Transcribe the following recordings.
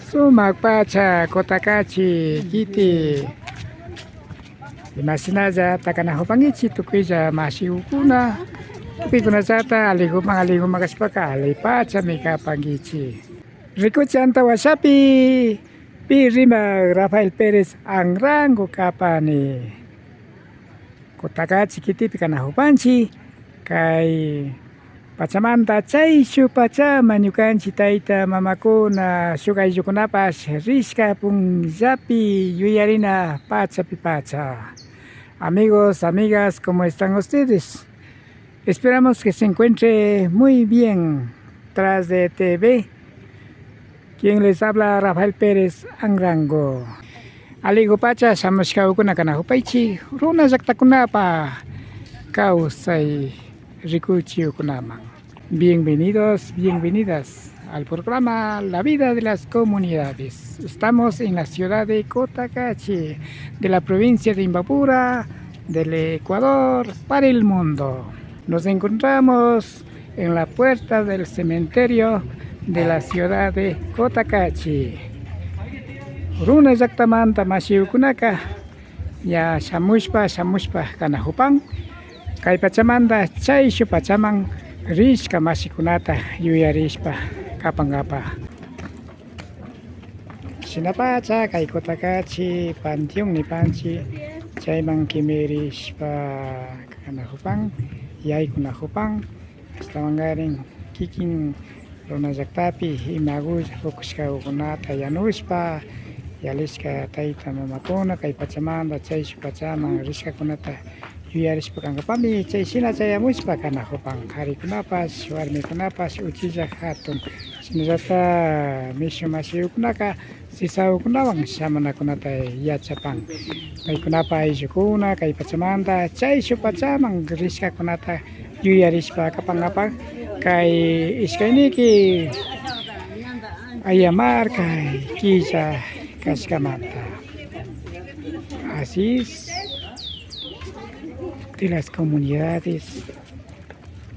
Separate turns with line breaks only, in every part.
Sumak pacha kotakachi kiti imasinalla takanahupankichik tukuylla masiykuna tukuykunallata aliguma kashpaka alipachami kapankichik. Rikuchi antawashapi pi rimak Rafael Pérez Angrango kapani kotakachi kitipi kanahupanchik kay Pachamanta chayshu pachama ñukanchik tayta mamakuna shuk ayllukunapas rishka punllapi yuyarina pachapi pacha. Amigos, amigas, ¿cómo están ustedes? Esperamos que se encuentre muy bien. Tras de TV, quien les habla, Rafael Pérez Angrango. Aligo pacha shamushkaukuna kanahupaychik runa llaqtakunapa kawsay rikuchiukunaman. Bienvenidos, bienvenidas al programa La Vida de las Comunidades. Estamos en la ciudad de Cotacachi, de la provincia de Imbabura, del Ecuador, para el mundo. Nos encontramos en la puerta del cementerio de la ciudad de Cotacachi. Runa llaqtamanta masiyukunaka ya shamushpa kanahupan kay pachamanta chayshu pachaman rishka masikunata yuyarishpa kapangapa. Shinapacha kay Cotacachi panteón nipanchik chayman kimirishpa kanahupan yaykunahupan ashtawankarin kikin runa llaqtapi imagulla pukushkawkunata yanushpa yalishka tayta mamakuna kay pachamanta chayshu pachaman rishkakunata yuyarishpa kankapami chayshina chayamushpa kanahupan qarikunapas warmikunapas uchilla hatun shinallata mishu masiyukunaka sisawkunawan shamanakunata yachapan paykunapa ayllukuna kay pachamanta chayshu pachaman rishkakunata yuyarishpa kapankapak kay ishkayniki ayamar kay killa kashkamanta. Así es, de las comunidades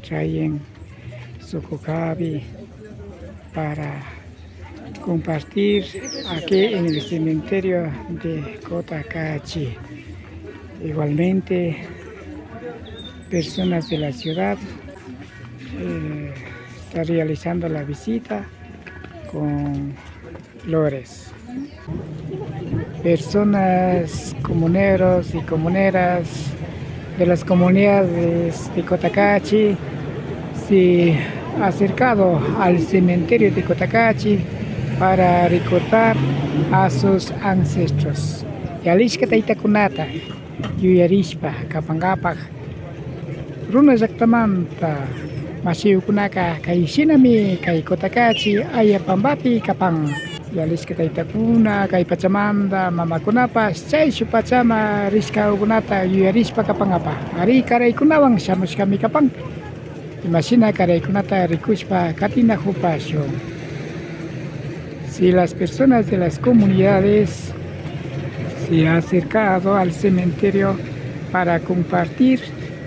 traen su cocabi para compartir aquí en el cementerio de Cotacachi. Igualmente, personas de la ciudad están realizando la visita con flores. Personas, comuneros y comuneras de las comunidades de Cotacachi se ha acercado al cementerio de Cotacachi para recordar a sus ancestros. Yalishka taytakunata yuyarishpa kapankapak runa llaqtamanta masiyukunaka kay shinami kay Cotacachi ayapanpapi kapan. Yalishka taytakuna kay pachamanta mamakunapas chayshu pachama rishkawkunata yuyarishpa kapankapa ari karaykunawan shamushkami kapan imashina karaykunata rikushpa katinahupashun. Si las personas de las comunidades se han acercado al cementerio para compartir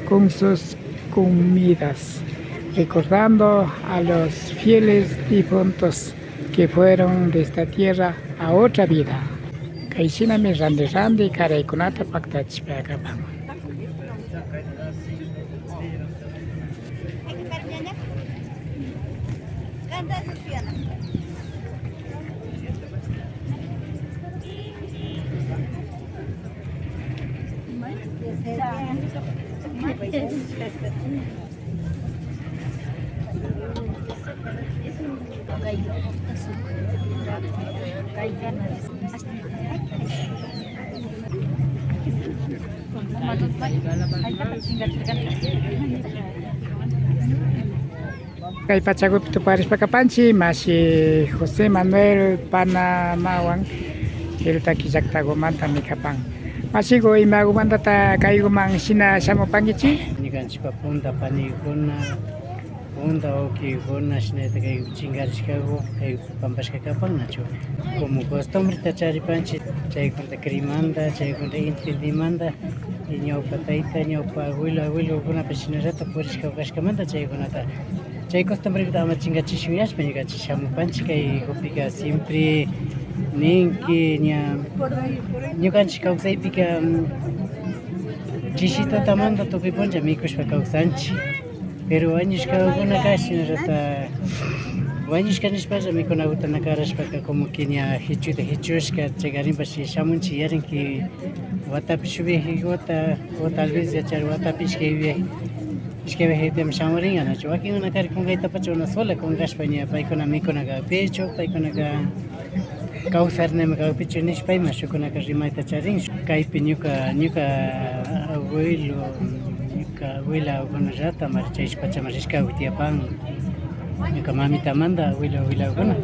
con sus comidas, recordando a los fieles difuntos que fueron de esta tierra a otra vida. Kayshinami rande karaykunata paktachishpa kapan. Kay Pachagupito Parishpa kapanchik masi José Manuel Panamawan Hiltaki llaqtakumantami kapan. Masiku imagumantata kaykuman shina shamupankichik?
Ñukanchikpa punta panikuna, punta wawkikuna shinayta kay chingarishkaku kay pampashka kapan nachu. Como costumbreta charipanchik chaykunta crimanta, chaykunta intendimanta ñawpa tayta, ñawpa abuelo, abuelokunapas shinallata purishka kashkamanta chaykunata chay costumbre ama chingachis yashpa ñukanchik shamupanchik kay kupika siempre ninki ña ñukanchik kawsaypika chishitutamanta tukuy puncha mikushpa kawsanchik pero wañushkakunaka shinallata wañushka nishpalla mikunakutana karashpaka como que ña hichushka chaykarinpash shamunchik yarinki watapi shuk viaje wata o tal vez yachar watapi ishkay viajetami shamuringa nachu wakinkunakari kunkaytapacha una sola kunkashpa ña paykuna mikunaka pecho paykunaka kawsarnimi kawpichu nish payman shukkunaka rimayta charin kaypi ñuka abuelakuna mari chaypish pachama rishkaku tiyapan ñuka mamitamanta abuelakuna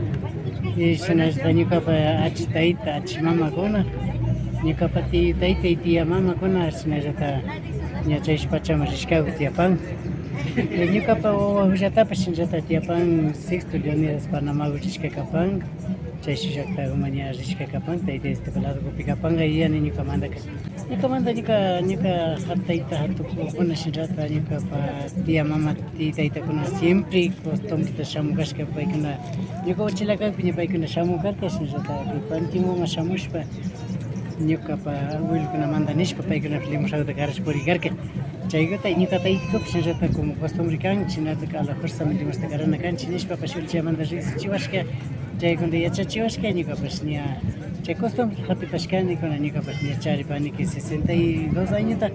y shinallata ñukapa achi tayta achi mamakuna ñukapa tiya tayta y tiya mamakuna shinallata ña chaypish pachama rishkaku tiyapan ñukapa wawallatapish shinallata tiyapan Sixto Leonidas Panamagu rishka kapan chay llaqtakuman ña rishka kapan tayta este ladopi kapanqa yuyani ñukamanta ñuka tayta hatukukuna shinallata ñukapa tia mama taytakuna siempre costumbreta shamukashka paykuna ñuka uchilakaypi ña paykuna shamukarka shinallata panteonman shamushpa ñukapa abuelokunamanta nishpa paykuna limushakuta karash purikarka chaykuta ñuka taytikupish shinallata como costumbre kan chinata a la fuerza limushta karana kanchik nishpapash ulchaymanta riqsichiwashka chaykunta yachachiwashka ñukapash ña chay costumbre qatipashkani ñukapash ña charipaniki 62 añota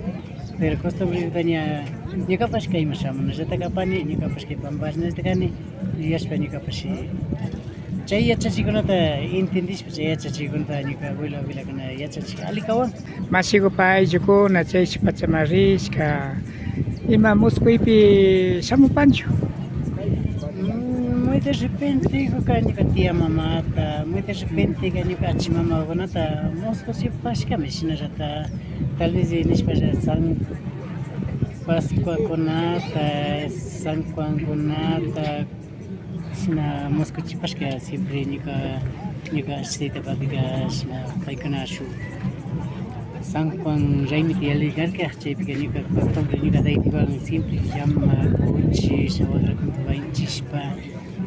pero costumbreta ña ñukapash kayman shamunallata kapani ñukapash kay pamparnallata kani yuyashpa ñukapash chay yachachikunata entendishpa chay yachachikunata ñuka abuelakuna yachachik ali kawan
Masikupa ayllukuna chayshi pachama rishka ima muskuypi shamupanchu.
Muy de repente ñuka tia mamata, muy de repente ñuka achi mamakunata mosqusipashkami shinallata tal vez nishpalla San Pascuakunata, San Juankunata shina mosquchipashka siempre ñuka ashtaytapapika shina paykuna shuk San Juan raymita yalikarka chaypika ñuka costumbre ñuka taytikuwan siempre llama kuchish wakrakunata wañuchishpa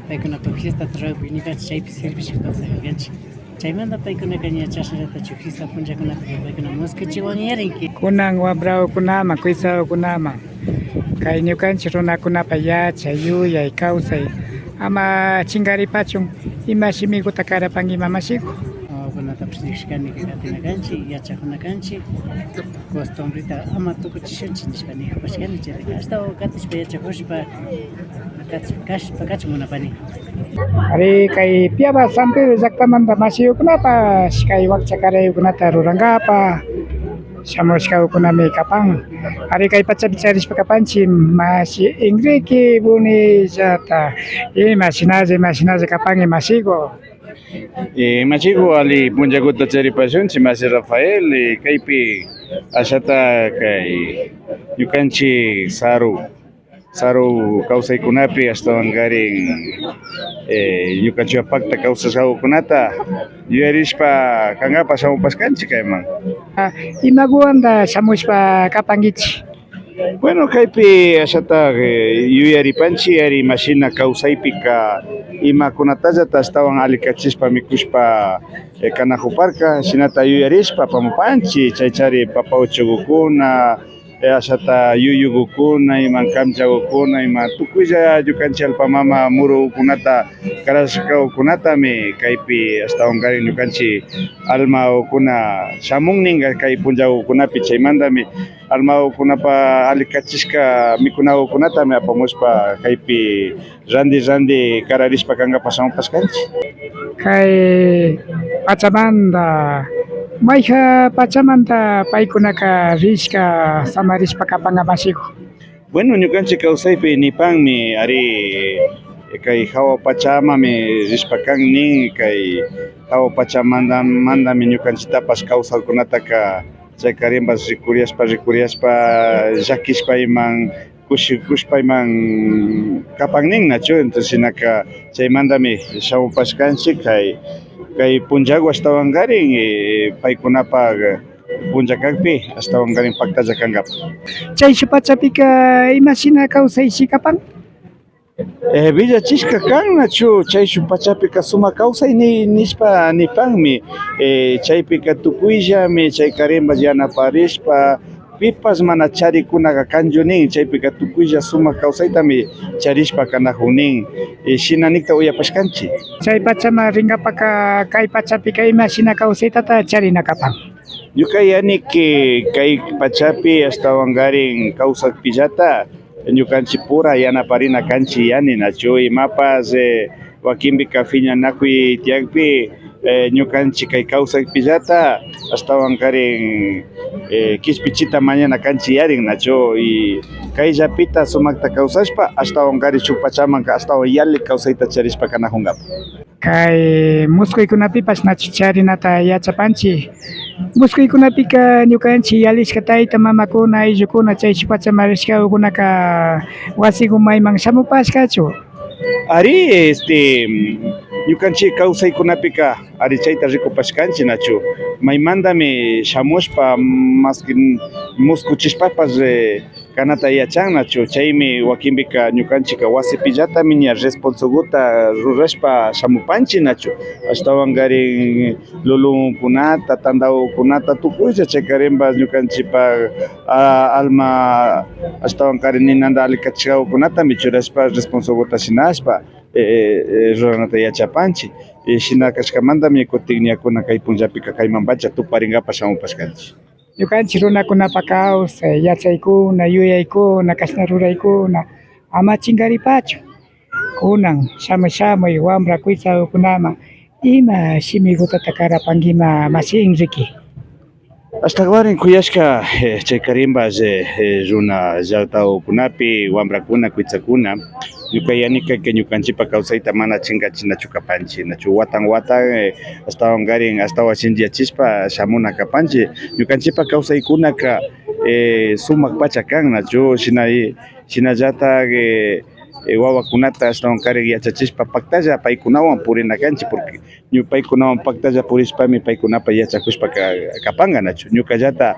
paykunapa fiestata rurakpi ñukanchik chaypi servishka kawsarkanchik chaymanta paykunaka ña chashnallata chay fiesta punchakunata paykuna mosquchiwan yarinki
Kunan wambrakunaman kuysawkunaman kay ñukanchik runakunapa yachay yuyay kawsay ama chingaripachun ima shimikuta karapan ima masiku
kunatapish nishkani katinakanchik yachakunakanchik costumbrita ama tukuchishunchik nishpa nijupashkani chayka ashtawan katishpa yachakushpa kachun munapani
Ari kay piaba San Pedro llaqtamanta masiyukunapash kay wakcha karayukunata ruranqapa shamushkawkunami kapan ari kay pachapi charishpa kapanchik masi Enrique Bonillata ima shinalla kapan masiku
Machiko ali punllakuta charipashunchik masi Rafael kaypi ashata kay ñukanchik saru kawsaykunapi ashtawankarin ñukanchik pakta kawsashkakunata yuyarishpa kankapak shamupashkanchik kayman.
Imakuwanta shamushpa kapankichik.
Bueno, kaypi ashata yuyaripanchik ari mashina kawsaypika imakunatallata ashtawan alikachishpa mikushpa kanajuparka shinata yuyarishpa apamupanchik chaychari papa uchukukuna ashata yuyukukuna ima kamchakukuna ima tukuylla ñukanchik alpamama murukunata karashkawkunatami kaypi ashtawankarin ñukanchik almawkuna shamunninqa kay punllawkunapi chaymantami almawkunapa alikachishka mikunakunatami apamushpa kaypi randi kararishpa kankapak shamupashkanchik.
Kay Pachamanta mayja Pachamanta paykunaka rishka samarishpa kapanqa masiku.
Bueno, ñukanchik kawsaypi nipanmi ari kay hawa Pachamami rishpakan nin kay hawa Pachamantami ñukanchiktapas kawsaqkunataka chaykarinpas rikuriashpa llakishpa iman kushikushpa iman kapan nin nachu entonces hinaka chaymantami shamupashkanchik kay punllaku ashtawankarin paykunapak punllakakpi ashtawankarin paktalla kankapak.
Chayshi pachapika imashina kawsayshi kapan?
Villachishka kan nachu chayshu pachapika suma kawsay nishpa nipanmi chaypika tukuyllami chay karimbas yanaparishpa pipas mana charikunaqa kanchu nin chaypika tukuylla suma kawsaytami charishpa kanakun nin shinanikta uyapashkanchik.
Chay pachama rinkapaka kay pachapika ima shina kawsaytata charinakapan.
Ñukayani que kay pachapi ashtawankarin kawsakpillata ñukanchik pura yanaparina kanchik yani nachu imapas wakinpika phiñanakuy tiyakpi ñukanchik kay kawsakpillata ashtawankarin kishpichita mañana kanchik yarin nachu y kayllapita sumakta kawsashpa ashtawankarin shuk pachamanka ashtawan yali kawsayta charishpa kanakunkapak.
Kay muskuykunapipas nachu charinata yachapanchik. Muskuykunapika ñukanchik yalishka tayta mamakuna ayllukuna chayshi pachamarishkakunaka wasiku mayman shamupashkachu.
Ari ñukanchik kawsaykunapika ari chayta rikupashkanchik nachu maymantami shamushpa maski muskuchishpapas kanata yachan nachu chaymi wakinpika ñukanchik wasipillatami ña responsoguta rurashpa shamupanchik nachu ashtawankarin lulunkunata tandawkunata tukuylla chaykarinpas ñukanchikpak alma ashtawankarin ninanta alikachishkakunatami churashpa responsoguta shinashpa ruranata yachapanchik shina kashkamantami kutin ñakuna kay punllapika kaymanpacha tuparinkapak shamupashkanchik.
Ñukanchik runakunapa kawsay yachaykuna yuyaykuna kashna ruraykuna ama chinkaripachu. Kunan shamuy wambra kuysawkunaman ima shimikutata karapankima masinriki.
Ashtawarin kuyashka chaykarinpas runa llaqtawkunapi wambrakuna kuysakuna ñukayanika que ñukanchikpak kawsayta mana chinkachinachu kapanchik nachu watan ashtawankarin ashtawan shinchiyachishpa shamuna kapanchik ñukanchikpak kawsaykunaka sumak pacha kan nachu shinallatak wawakunata ashtawankarin yachachishpa paktalla paykunawan purina kanchik porque paykunawan paktalla purishpami paykunapak yachakushpa kapanka nachu ñukallata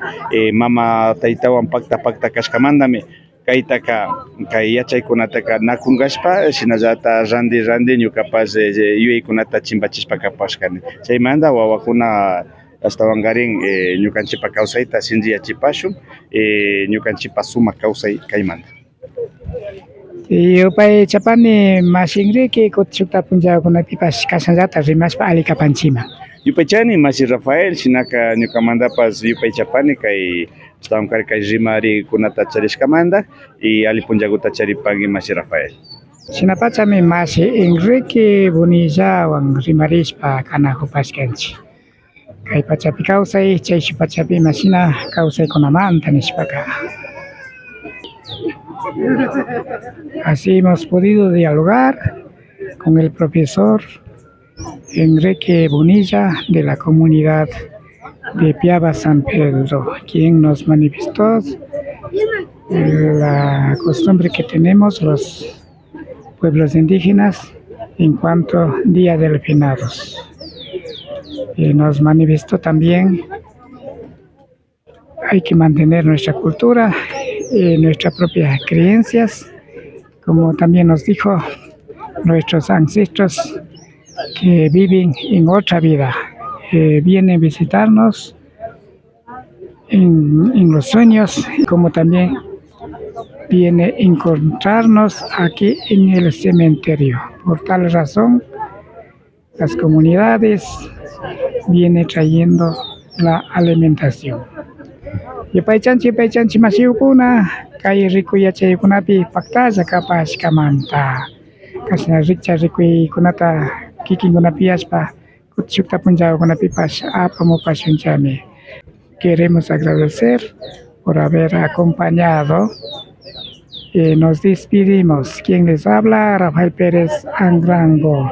mama taytawan pakta kashkamantami kaytaka kay yachaykunataka nakunkashpa shinallata randi ñukapas yuyaykunata chimpachishpa kapashkani chaymanta wawakuna ashtawankarin ñukanchikpak kawsayta shinchiyachipashun ñukanchikpak sumak kawsay kaymanta.
Yupay chapani masinriki shukta punllawkunapipas kashanllata rimashpa ali kapanchima.
Yupaychani masi Rafael shinaka ñukamantapas yupaychapani kay ashtawankarin kay rimarikunata charishkamanta y ali punllakuta charipanki masi Rafael.
Shinapachami masi Enrique Bonillawan rimarishpa kanakupashkanchik. Kay pachapi kawsay chayshi pachapi mashina kawsaykunamanta nishpaka. Así hemos podido dialogar con el profesor Enrique Bonilla de la comunidad de Piaba San Pedro, quien nos manifestó la costumbre que tenemos los pueblos indígenas en cuanto Día de los Finados. Nos manifestó también hay que mantener nuestra cultura, nuestras propias creencias, como también nos dijo nuestros ancestros que viven en otra vida, vienen a visitarnos en los sueños, como también viene a encontrarnos aquí en el cementerio. Por tal razón, las comunidades vienen trayendo la alimentación. Yupaychanchi masiukuna kay rikuyachaykunapi paktalla kapashkamanta kashna richa rikuykunata kikinkunapi ashpa shukta punllawkunapipas apamupashunchami. Queremos agradecer por haber acompañado. Nos despedimos. Quien les habla, Rafael Pérez Angrango.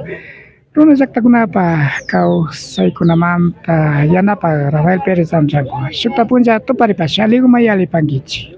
Runa llaqtakunapa kawsaykunamanta yanapa Rafael Pérez Angrango. Shukta punlla tuparipash aliguma yalipankichik.